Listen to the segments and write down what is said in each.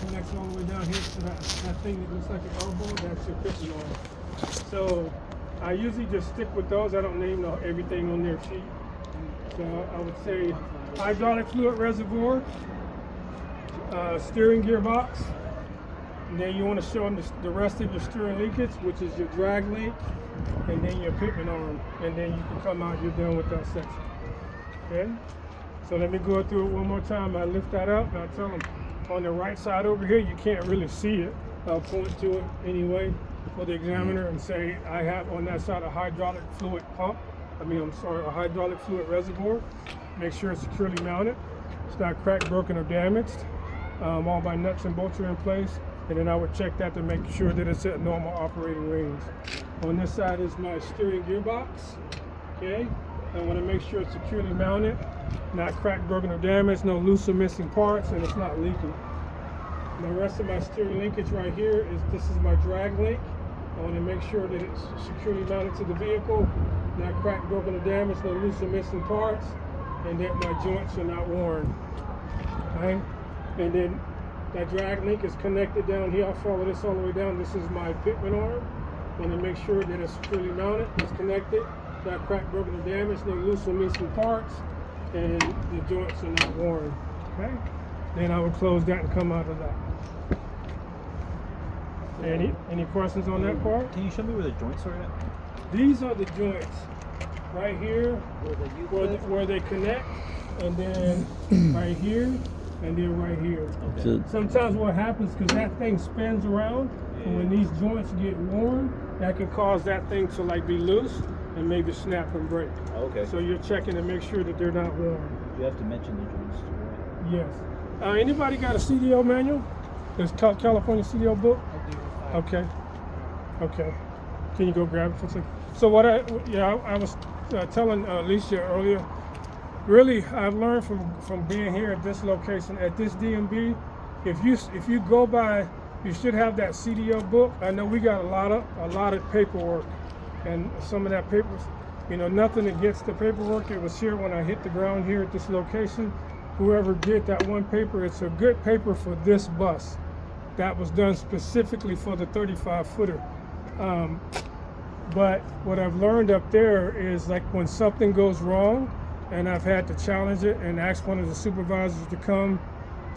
connects all the way down here to that thing that looks like an elbow. That's your piston arm. So I usually just stick with those. I don't name everything on their sheet. So I would say hydraulic fluid reservoir, steering gearbox, and then you want to show them the rest of your steering linkage, which is your drag link, and then your pitman arm, and then you can come out, you're done with that section. Okay? So let me go through it one more time. I lift that up, and I tell them on the right side over here, you can't really see it. I'll point to it anyway for the examiner and say, I have on that side a hydraulic fluid pump. A hydraulic fluid reservoir. Make sure it's securely mounted. It's not cracked, broken, or damaged. All my nuts and bolts are in place. And then I would check that to make sure that it's at normal operating range. On this side is my steering gearbox. Okay, I want to make sure it's securely mounted, not cracked, broken, or damaged, no loose or missing parts, and it's not leaking. The rest of my steering linkage right here this is my drag link. I want to make sure that it's securely mounted to the vehicle, not cracked, broken, or damaged, no loose or missing parts, and that my joints are not worn. Okay, and then that drag link is connected down here. I'll follow this all the way down. This is my pitman arm. I want to make sure that it's securely mounted, it's connected, not cracked, broken, or damaged, no loose or missing parts, and the joints are not worn. Okay? Then I would close that and come out of that. Any questions on that part? Can you show me where the joints are at? These are the joints right here where they connect, and then right here, and then right here. Okay. Sometimes what happens, because that thing spins around, and when these joints get worn, that can cause that thing to be loose and maybe snap and break. Okay. So you're checking to make sure that they're not worn. You have to mention the joints too, right? Yes. Anybody got a CDL manual? There's California CDL book? I do. Okay. Okay. Can you go grab it for a second? So what I was telling Alicia earlier, really I've learned from being here at this location, at this DMV, if you go by, you should have that CDL book. I know we got a lot of paperwork, and some of that paper, nothing against the paperwork. It was here when I hit the ground here at this location. Whoever did that one paper, it's a good paper for this bus. That was done specifically for the 35-footer. But what I've learned up there is when something goes wrong, and I've had to challenge it and ask one of the supervisors to come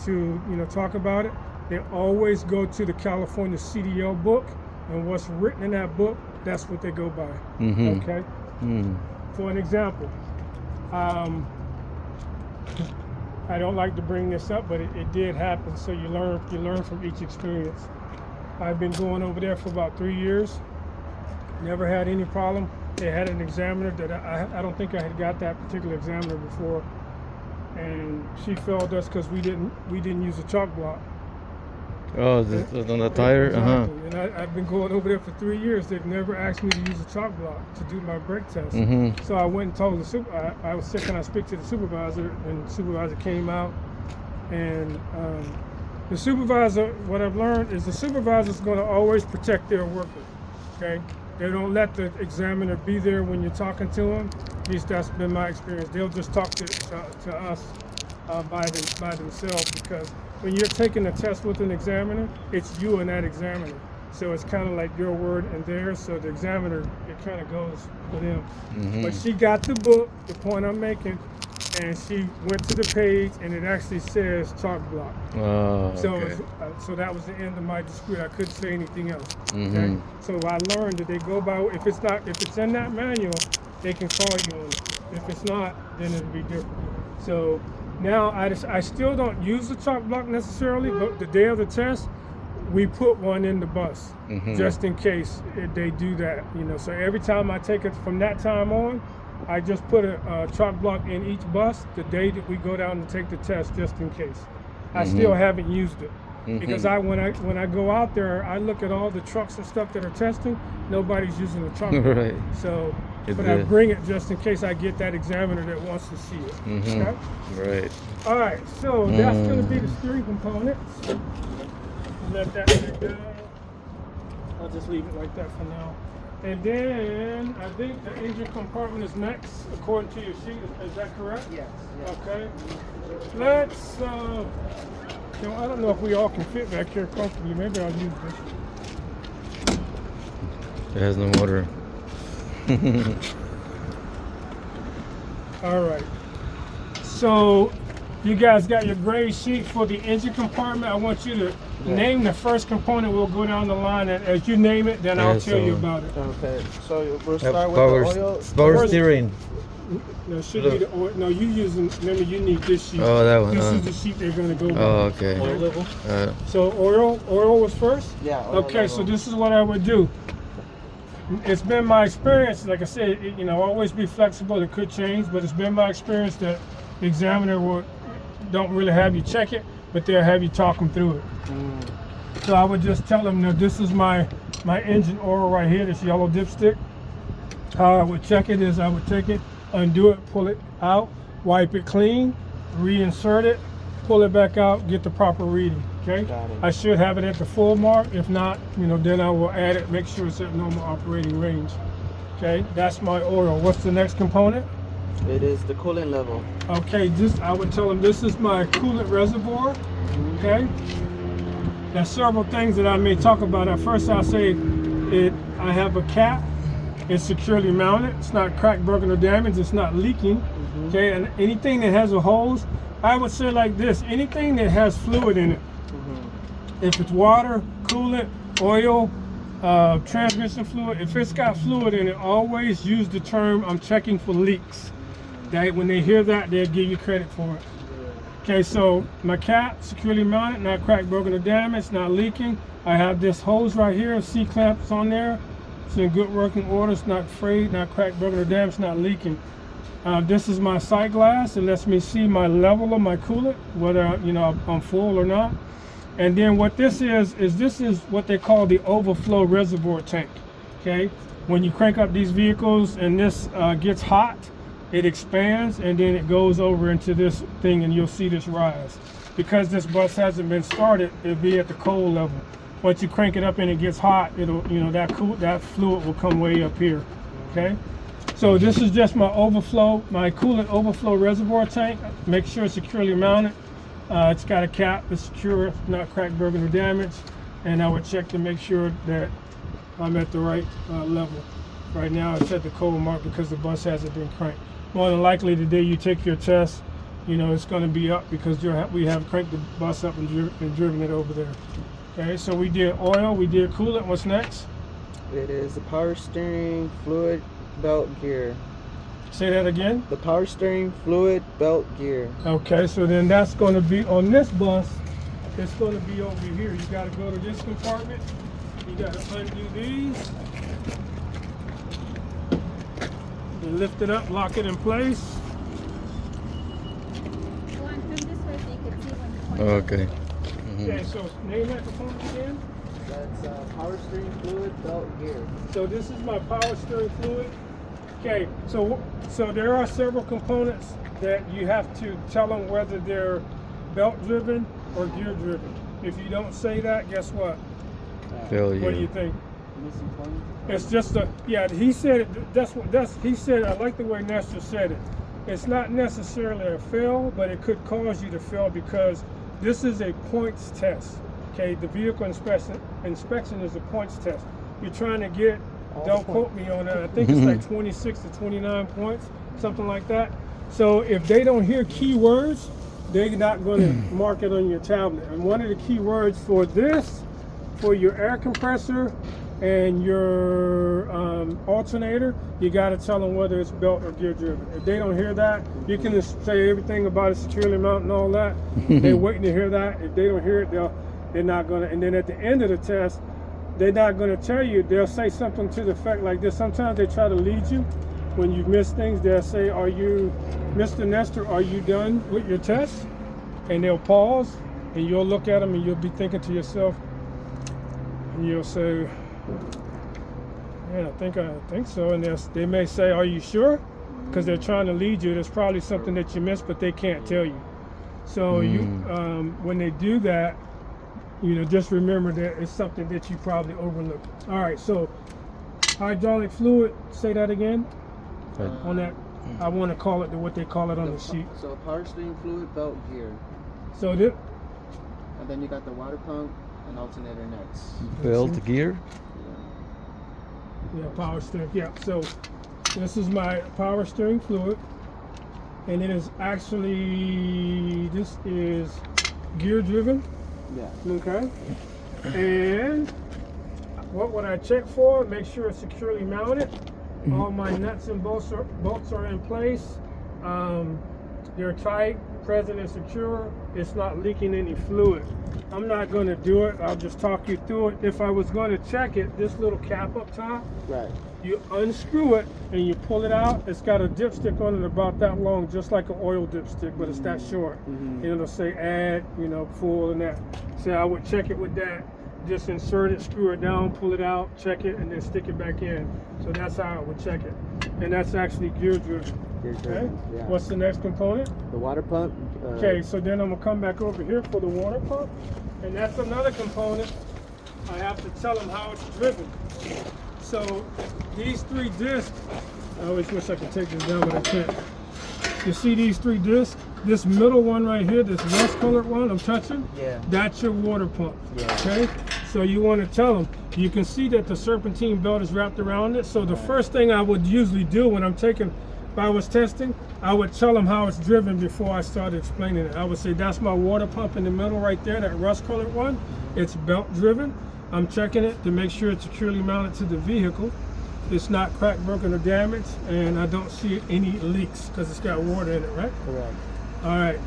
to talk about it, they always go to the California CDL book, and what's written in that book, that's what they go by. Mm-hmm. Okay? Mm-hmm. For an example, I don't like to bring this up, but it did happen, so you learn from each experience. I've been going over there for about 3 years, never had any problem. They had an examiner that I don't think I had got that particular examiner before, and she failed us because we didn't use a chalk block. Oh, is this on the tire? Exactly. And I've been going over there for 3 years. They've never asked me to use a chalk block to do my brake test. Mm-hmm. So I went and told I was sick, and I speak to the supervisor, and the supervisor came out, and the supervisor, what I've learned is the supervisor is going to always protect their worker. Okay, they don't let the examiner be there when you're talking to them. At least that's been my experience. They'll just talk to us by themselves, because when you're taking a test with an examiner, it's you and that examiner. So it's kind of like your word and theirs. So the examiner, it kind of goes with them. Mm-hmm. But she got the book, the point I'm making, and she went to the page, and it actually says chalk block. Oh, so okay. So that was the end of my dispute. I couldn't say anything else. Mm-hmm. Okay? So I learned that they go by, if it's in that manual, they can call you on it. If it's not, then it'll be different. So now I still don't use the chalk block necessarily, but the day of the test, we put one in the bus, mm-hmm. just in case they do that. So every time I take it from that time on, I just put a chalk block in each bus the day that we go down to take the test, just in case. I mm-hmm. still haven't used it, mm-hmm. because when I go out there, I look at all the trucks and stuff that are testing. Nobody's using the chalk block. Right. So, but I bring it just in case I get that examiner that wants to see it. Mm-hmm. Okay? Right. All right. So that's going to be the steering components. Let that sit down. I'll just leave it like that for now. And then I think the engine compartment is next, according to your sheet. Is that correct? Yes. Okay. Let's You know, I don't know if we all can fit back here comfortably. Maybe I'll use this. It has no motor. All right. So you guys got your gray sheet for the engine compartment. I want you to name the first component. We'll go down the line, and as you name it, then I'll tell you about it. Okay, so we'll start with Power, the oil. power steering. No, should be the oil. No, you using. Remember, you need this sheet. Oh, that one. This is the sheet they're gonna go by. Oh, okay. Oil level. So oil was first. Yeah. Oil Okay, level. so this is what I would do. It's been my experience, like I said, you know, always be flexible. It could change, but it's been my experience that the examiner don't really have you check it, but they'll have you talk them through it. So I would just tell them, this is my engine oil right here, this yellow dipstick. How I would check it is I would take it, undo it, pull it out, wipe it clean, reinsert it, pull it back out, get the proper reading. Okay, Got it. I should have it at the full mark. If not, then I will add it, make sure it's at normal operating range. Okay, that's my oil. What's the next component? It is the coolant level. Okay, I would tell them this is my coolant reservoir. Okay, there's several things that I may talk about. At first, I'll say I have a cap. It's securely mounted. It's not cracked, broken, or damaged. It's not leaking. Okay, and anything that has a hose, I would say like this: anything that has fluid in it. If it's water, coolant, oil, transmission fluid, if it's got fluid in it, always use the term "I'm checking for leaks." When they hear that, they'll give you credit for it. Okay, so my cap, securely mounted, not cracked, broken, or damaged, not leaking. I have this hose right here, C-clamps on there. It's in good working order. It's not frayed, not cracked, broken, or damaged, not leaking. This is my sight glass. It lets me see my level of my coolant, whether I'm full or not. And then what this is what they call the overflow reservoir tank. Okay, when you crank up these vehicles and this gets hot, it expands and then it goes over into this thing, and you'll see this rise. Because this bus hasn't been started, it'll be at the cold level. Once you crank it up and it gets hot, it'll that fluid will come way up here. Okay, so this is just my coolant overflow reservoir tank. Make sure it's securely mounted. It's got a cap, it's secure, not cracked, broken, or damaged. And I would check to make sure that I'm at the right level. Right now it's at the cold mark because the bus hasn't been cranked. More than likely the day you take your test, it's going to be up because we have cranked the bus up and driven it over there. Okay, so we did oil, we did coolant. What's next? It is the power steering fluid belt gear. Say that again. The power steering fluid belt gear. Okay, so then that's going to be on this bus. It's going to be over here. You got to go to this compartment. You got to undo these. You lift it up, lock it in place. Okay. Okay, so name that component again. That's power steering fluid belt gear. So this is my power steering fluid. Okay, so there are several components that you have to tell them whether they're belt driven or gear driven. If you don't say that, guess what? Failure. What do you think? Missing point? It's just he said it, he said, I like the way Nestor said it. It's not necessarily a fail, but it could cause you to fail because this is a points test. Okay, the vehicle inspection is a points test. You're trying to get, don't quote me on that, I think it's like 26 to 29 points, something like that. So if they don't hear keywords, they're not going to mark it on your tablet. And one of the key words for this, for your air compressor and your alternator, you got to tell them whether it's belt or gear driven. If they don't hear that, you can just say everything about it securely mounted and all that. They're waiting to hear that. If they don't hear it, they're not going to. And then at the end of the test, they're not going to tell you. They'll say something to the effect like this. Sometimes they try to lead you. When you miss things, they'll say, "Are you, Mr. Nestor, are you done with your test?" And they'll pause, and you'll look at them, and you'll be thinking to yourself, and you'll say, "Yeah, I think so." And they may say, "Are you sure?" Because they're trying to lead you. There's probably something that you missed, but they can't tell you. So when they do that, just remember that it's something that you probably overlooked. All right, so hydraulic fluid. Say that again. On that, I want to call it what they call it on the sheet. So power steering fluid belt gear. So And then you got the water pump and alternator next. Belt gear. Yeah, power steering. Yeah, so this is my power steering fluid, and it is actually, this is gear driven. Yeah. Okay. And what would I check for? Make sure it's securely mounted. All my nuts and bolts are in place. They're tight, present, and secure. It's not leaking any fluid. I'm not going to do it. I'll just talk you through it. If I was going to check it, this little cap up top, Right. you unscrew it and you pull it out. It's got a dipstick on it about that long, just like an oil dipstick, but it's that short. And it'll say add, full and that. So I would check it with that. Just insert it, screw it down, pull it out, check it, and then stick it back in. So that's how I would check it. And that's actually gear driven. Gear Okay. driven, yeah. What's the next component? The water pump. Okay, so then I'm gonna come back over here for the water pump, and that's another component. I have to tell them how it's driven. So these 3 discs, I always wish I could take this down, but I can't. You see these 3 discs? This middle one right here, this rust colored one I'm touching, Yeah. that's your water pump. Yeah. Okay, so you want to tell them. You can see that the serpentine belt is wrapped around it. So the first thing I would usually do when if I was testing, I would tell them how it's driven before I started explaining it. I would say that's my water pump in the middle right there, that rust colored one. It's belt driven. I'm checking it to make sure it's securely mounted to the vehicle. It's not cracked, broken, or damaged, and I don't see any leaks because it's got water in it, right? Correct. All right,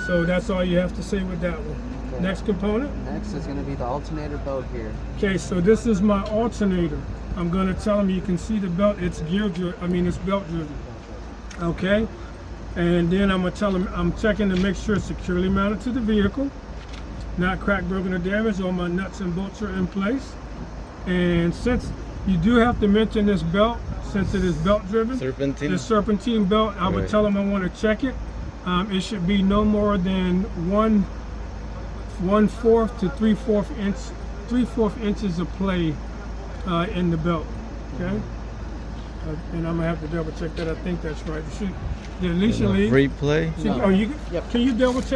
so that's all you have to say with that one. Okay. Next component. Next is going to be the alternator belt here. Okay, so this is my alternator. I'm going to tell them, you can see the belt, it's it's belt driven. Okay, and then I'm going to tell them, I'm checking to make sure it's securely mounted to the vehicle, not cracked, broken, or damaged. All my nuts and bolts are in place. And since you do have to mention this belt, since it is belt driven, Serpentine. the serpentine belt, I would Right. tell them I want to check it. It should be no more than 1/4 to 3/4 inches of play in the belt. Okay, and I'm gonna have to double check that. I think that's right. Initially, Free play. No. oh, you Yep. can you double check?